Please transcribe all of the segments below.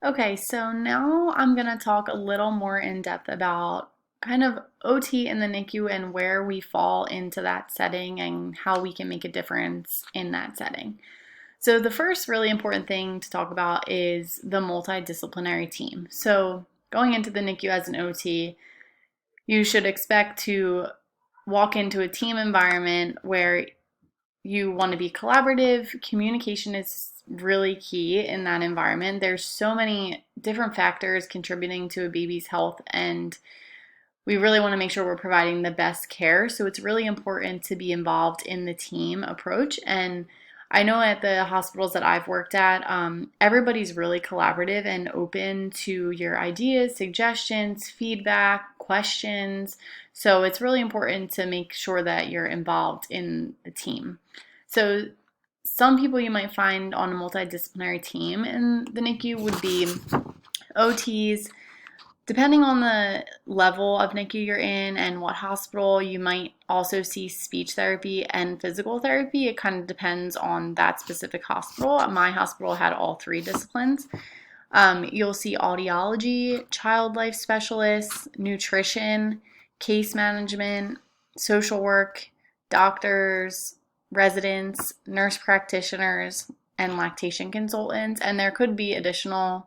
Okay, so now I'm going to talk a little more in depth about kind of OT in the NICU and where we fall into that setting and how we can make a difference in that setting. So, the first really important thing to talk about is the multidisciplinary team. So, going into the NICU as an OT, you should expect to walk into a team environment where you want to be collaborative. Communication is really key in that environment. There's so many different factors contributing to a baby's health, and we really want to make sure we're providing the best care. So it's really important to be involved in the team approach. And I know at the hospitals that I've worked at, everybody's really collaborative and open to your ideas, suggestions, feedback, questions. So it's really important to make sure that you're involved in the team. So some people you might find on a multidisciplinary team in the NICU would be OTs. Depending on the level of NICU you're in and what hospital, you might also see speech therapy and physical therapy. It kind of depends on that specific hospital. My hospital had all three disciplines. You'll see audiology, child life specialists, nutrition, case management, social work, doctors, residents, nurse practitioners, and lactation consultants. And there could be additional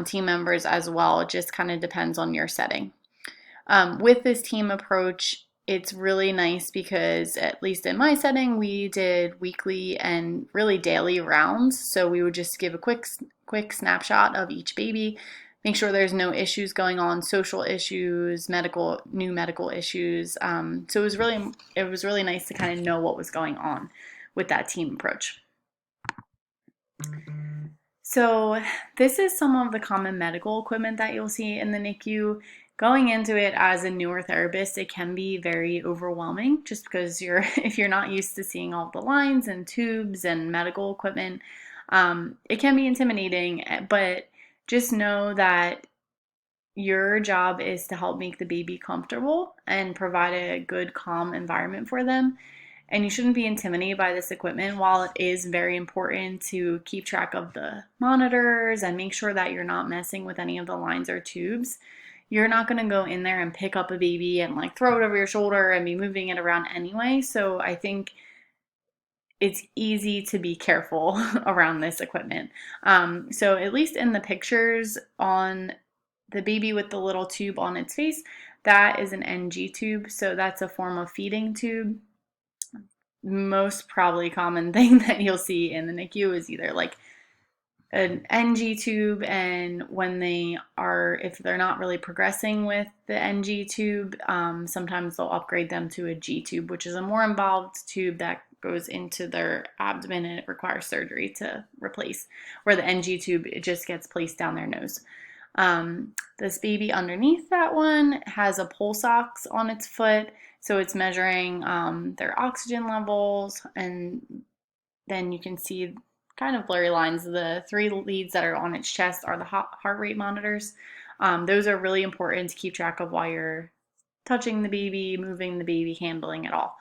team members as well. It just kind of depends on your setting. With this team approach, it's really nice because, at least in my setting, we did weekly and really daily rounds. So we would just give a quick snapshot of each baby, make sure there's no issues going on, social issues, new medical issues. So it was really nice to kind of know what was going on with that team approach. So this is some of the common medical equipment that you'll see in the NICU. Going into it as a newer therapist, it can be very overwhelming just because if you're not used to seeing all the lines and tubes and medical equipment, it can be intimidating, but just know that your job is to help make the baby comfortable and provide a good, calm environment for them. And you shouldn't be intimidated by this equipment. While it is very important to keep track of the monitors and make sure that you're not messing with any of the lines or tubes, you're not going to go in there and pick up a baby and like throw it over your shoulder and be moving it around anyway. So I think it's easy to be careful around this equipment. So at least in the pictures on the baby with the little tube on its face, that is an NG tube. So that's a form of feeding tube. Most probably common thing that you'll see in the NICU is either like an NG tube, and if they're not really progressing with the NG tube, sometimes they'll upgrade them to a G tube, which is a more involved tube that goes into their abdomen and it requires surgery to replace, where the NG tube, it just gets placed down their nose. This baby underneath that one has a pulse ox on its foot, so it's measuring their oxygen levels, and then you can see kind of blurry lines. The three leads that are on its chest are the heart rate monitors. Those are really important to keep track of while you're touching the baby, moving the baby, handling it all.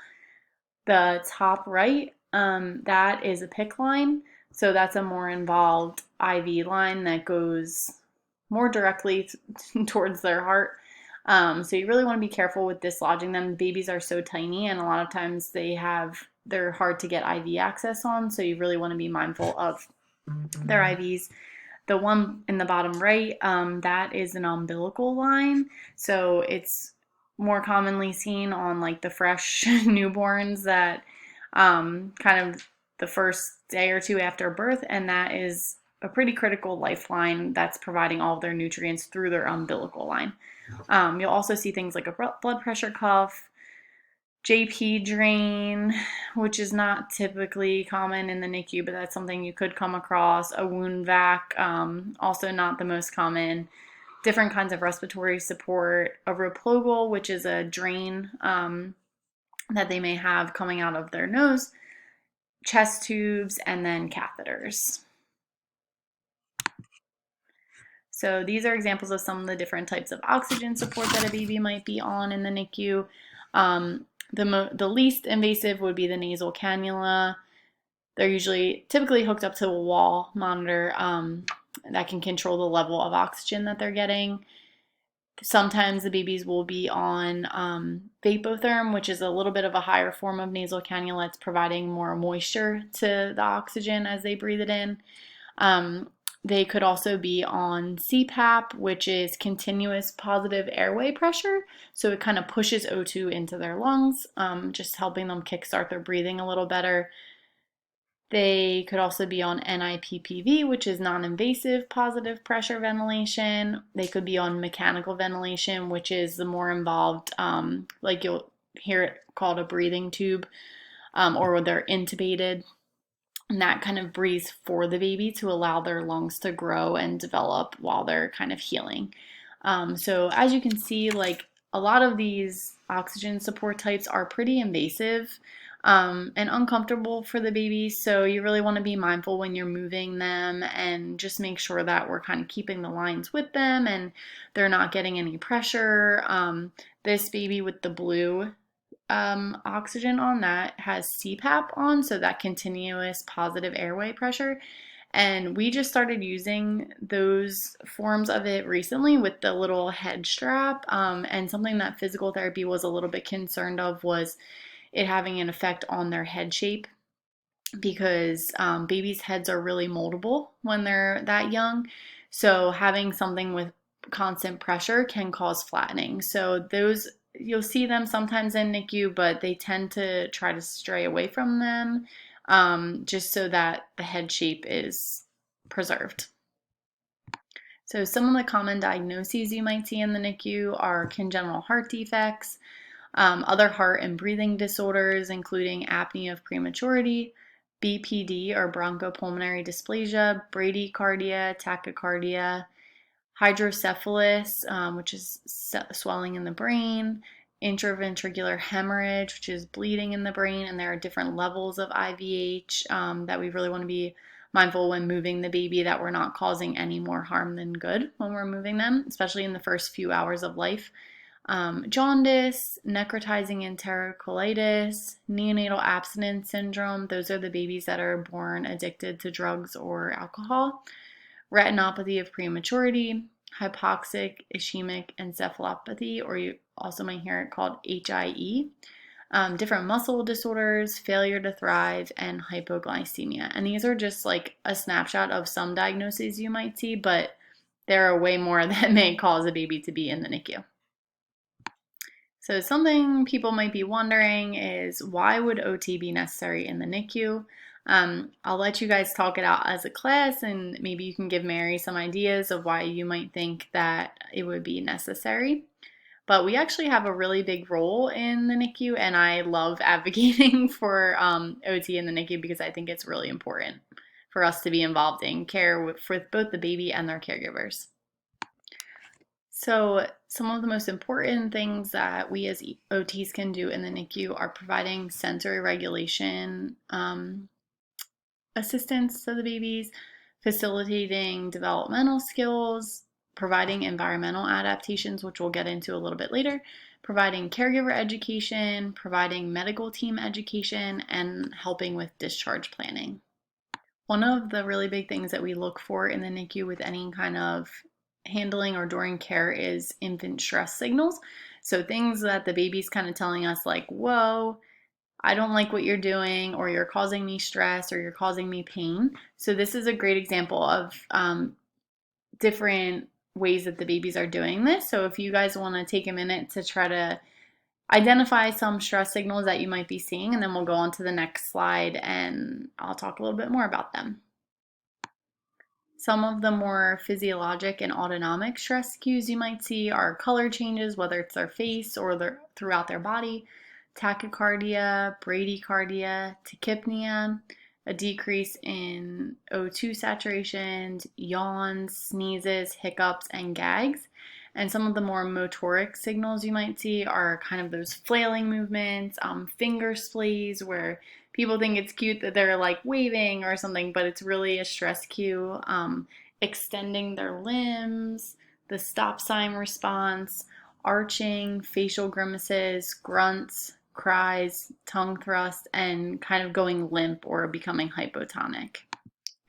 The top right, that is a PICC line. So that's a more involved IV line that goes more directly towards their heart. So you really want to be careful with dislodging them. The babies are so tiny, and a lot of times they're hard to get IV access on. So you really want to be mindful of their IVs. The one in the bottom right, that is an umbilical line. So it's more commonly seen on like the fresh newborns that kind of the first day or two after birth, and that is a pretty critical lifeline that's providing all of their nutrients through their umbilical line. You'll also see things like a blood pressure cuff, JP drain, which is not typically common in the NICU, but that's something you could come across. A wound vac, also not the most common. Different kinds of respiratory support. A replogal, which is a drain that they may have coming out of their nose. Chest tubes, and then catheters. So these are examples of some of the different types of oxygen support that a baby might be on in the NICU. The least invasive would be the nasal cannula. They're typically hooked up to a wall monitor, that can control the level of oxygen that they're getting. Sometimes the babies will be on vapotherm, which is a little bit of a higher form of nasal cannula. It's providing more moisture to the oxygen as they breathe it in. They could also be on CPAP, which is continuous positive airway pressure. So it kind of pushes O2 into their lungs, just helping them kickstart their breathing a little better. They could also be on NIPPV, which is non-invasive positive pressure ventilation. They could be on mechanical ventilation, which is the more involved, like you'll hear it called a breathing tube, or they're intubated. And that kind of breathes for the baby to allow their lungs to grow and develop while they're kind of healing. So as you can see, like a lot of these oxygen support types are pretty invasive and uncomfortable for the baby. So you really want to be mindful when you're moving them and just make sure that we're kind of keeping the lines with them and they're not getting any pressure. This baby with the blue oxygen on that has CPAP on, so that continuous positive airway pressure. And we just started using those forms of it recently with the little head strap. And something that physical therapy was a little bit concerned of was it having an effect on their head shape because babies' heads are really moldable when they're that young. So having something with constant pressure can cause flattening. So those you'll see them sometimes in NICU, but they tend to try to stray away from them just so that the head shape is preserved. So some of the common diagnoses you might see in the NICU are congenital heart defects, other heart and breathing disorders, including apnea of prematurity, BPD or bronchopulmonary dysplasia, bradycardia, tachycardia, hydrocephalus, which is swelling in the brain, intraventricular hemorrhage, which is bleeding in the brain, and there are different levels of IVH that we really want to be mindful when moving the baby that we're not causing any more harm than good when we're moving them, especially in the first few hours of life. Jaundice, necrotizing enterocolitis, neonatal abstinence syndrome. Those are the babies that are born addicted to drugs or alcohol. Retinopathy of prematurity, hypoxic ischemic encephalopathy, or you also might hear it called HIE, different muscle disorders, failure to thrive, and hypoglycemia. And these are just like a snapshot of some diagnoses you might see, but there are way more that may cause a baby to be in the NICU. So something people might be wondering is why would OT be necessary in the NICU? I'll let you guys talk it out as a class and maybe you can give Mary some ideas of why you might think that it would be necessary. But we actually have a really big role in the NICU and I love advocating for OT in the NICU because I think it's really important for us to be involved in care with both the baby and their caregivers. So some of the most important things that we as OTs can do in the NICU are providing sensory regulation assistance to the babies, facilitating developmental skills, providing environmental adaptations, which we'll get into a little bit later, providing caregiver education, providing medical team education, and helping with discharge planning. One of the really big things that we look for in the NICU with any kind of handling or during care is infant stress signals. So things that the baby's kind of telling us like, whoa, I don't like what you're doing, or you're causing me stress, or you're causing me pain. So this is a great example of different ways that the babies are doing this. So if you guys want to take a minute to try to identify some stress signals that you might be seeing, and then we'll go on to the next slide and I'll talk a little bit more about them. Some of the more physiologic and autonomic stress cues you might see are color changes, whether it's their face or throughout their body, tachycardia, bradycardia, tachypnea, a decrease in O2 saturations, yawns, sneezes, hiccups, and gags. And some of the more motoric signals you might see are kind of those flailing movements, finger splays, where people think it's cute that they're like waving or something, but it's really a stress cue. Extending their limbs, the stop sign response, arching, facial grimaces, grunts, cries, tongue thrust, and kind of going limp or becoming hypotonic.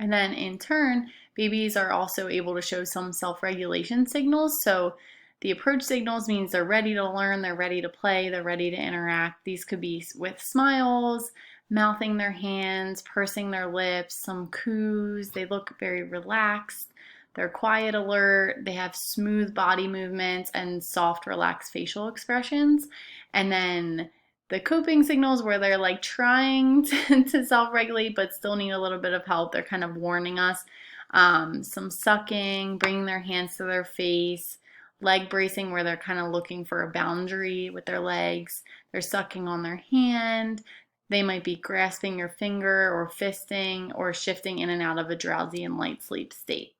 And then in turn, babies are also able to show some self-regulation signals. So the approach signals means they're ready to learn, they're ready to play, they're ready to interact. These could be with smiles, mouthing their hands, pursing their lips, some coos. They look very relaxed. They're quiet, alert. They have smooth body movements and soft, relaxed facial expressions. And then the coping signals where they're like trying to self-regulate but still need a little bit of help. They're kind of warning us. Some sucking, bringing their hands to their face, leg bracing where they're kind of looking for a boundary with their legs. They're sucking on their hand. They might be grasping your finger or fisting or shifting in and out of a drowsy and light sleep state.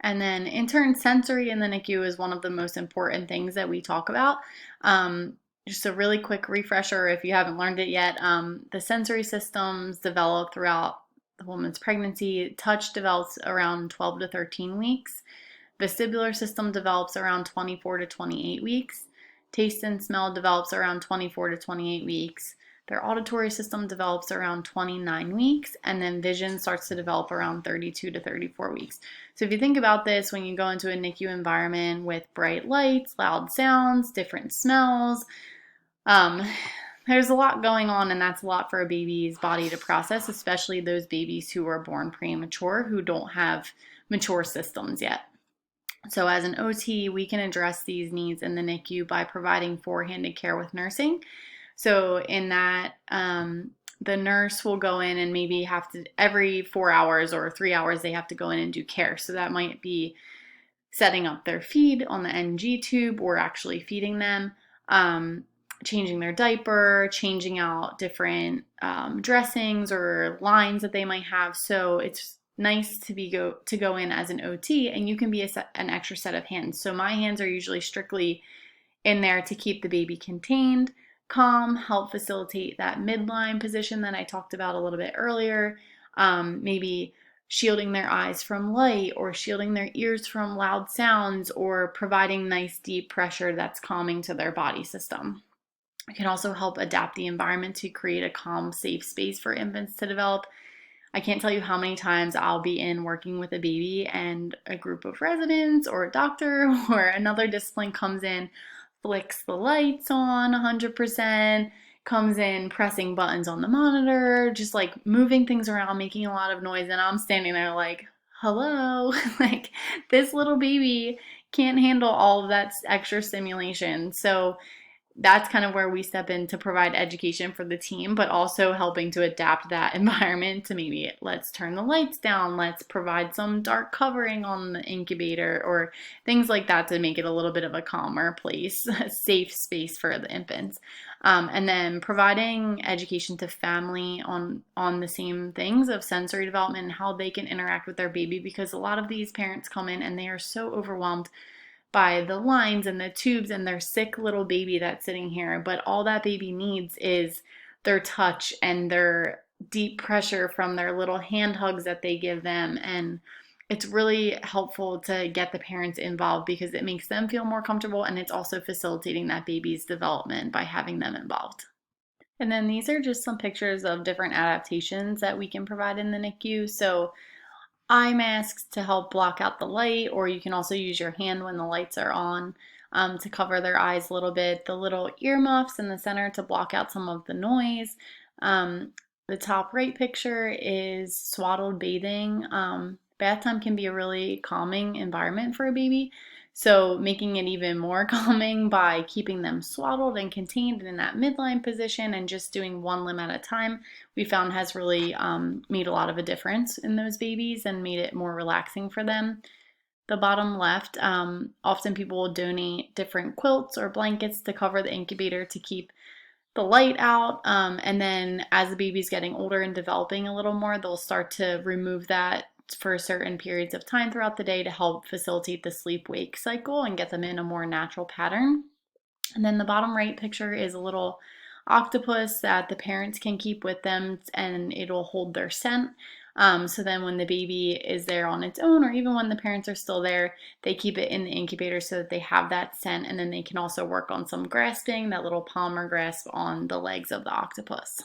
And then in turn, sensory in the NICU is one of the most important things that we talk about. Just a really quick refresher if you haven't learned it yet. The sensory systems develop throughout the woman's pregnancy. Touch develops around 12 to 13 weeks. Vestibular system develops around 24 to 28 weeks. Taste and smell develops around 24 to 28 weeks. Their auditory system develops around 29 weeks, and then vision starts to develop around 32 to 34 weeks. So if you think about this, when you go into a NICU environment with bright lights, loud sounds, different smells, there's a lot going on, and that's a lot for a baby's body to process, especially those babies who are born premature who don't have mature systems yet. So as an OT, we can address these needs in the NICU by providing four-handed care with nursing. So in that, the nurse will go in and maybe have to, every 4 hours or 3 hours, they have to go in and do care. So that might be setting up their feed on the NG tube or actually feeding them, changing their diaper, changing out different dressings or lines that they might have. So it's nice to go in as an OT, and you can be an extra set of hands. So my hands are usually strictly in there to keep the baby contained, calm, help facilitate that midline position that I talked about a little bit earlier. Maybe shielding their eyes from light or shielding their ears from loud sounds or providing nice deep pressure that's calming to their body system. It can also help adapt the environment to create a calm, safe space for infants to develop. I can't tell you how many times I'll be in working with a baby and a group of residents or a doctor or another discipline comes in, flicks the lights on 100%, comes in pressing buttons on the monitor, just like moving things around, making a lot of noise. And I'm standing there like, hello, like this little baby can't handle all of that extra stimulation. So that's kind of where we step in to provide education for the team, but also helping to adapt that environment to maybe let's turn the lights down, let's provide some dark covering on the incubator or things like that to make it a little bit of a calmer place, a safe space for the infants. And then providing education to family on the same things of sensory development and how they can interact with their baby, because a lot of these parents come in and they are so overwhelmed by the lines and the tubes and their sick little baby that's sitting here. But all that baby needs is their touch and their deep pressure from their little hand hugs that they give them. And it's really helpful to get the parents involved because it makes them feel more comfortable, and it's also facilitating that baby's development by having them involved. And then these are just some pictures of different adaptations that we can provide in the NICU. So eye masks to help block out the light, or you can also use your hand when the lights are on to cover their eyes a little bit. The little earmuffs in the center to block out some of the noise. The top right picture is swaddled bathing. Bath time can be a really calming environment for a baby. So making it even more calming by keeping them swaddled and contained in that midline position and just doing one limb at a time, we found has really made a lot of a difference in those babies and made it more relaxing for them. The bottom left, often people will donate different quilts or blankets to cover the incubator to keep the light out. And then as the baby's getting older and developing a little more, they'll start to remove that for certain periods of time throughout the day to help facilitate the sleep-wake cycle and get them in a more natural pattern. And then the bottom right picture is a little octopus that the parents can keep with them, and it'll hold their scent. So then when the baby is there on its own, or even when the parents are still there, they keep it in the incubator so that they have that scent, and then they can also work on some grasping, that little palmar grasp on the legs of the octopus.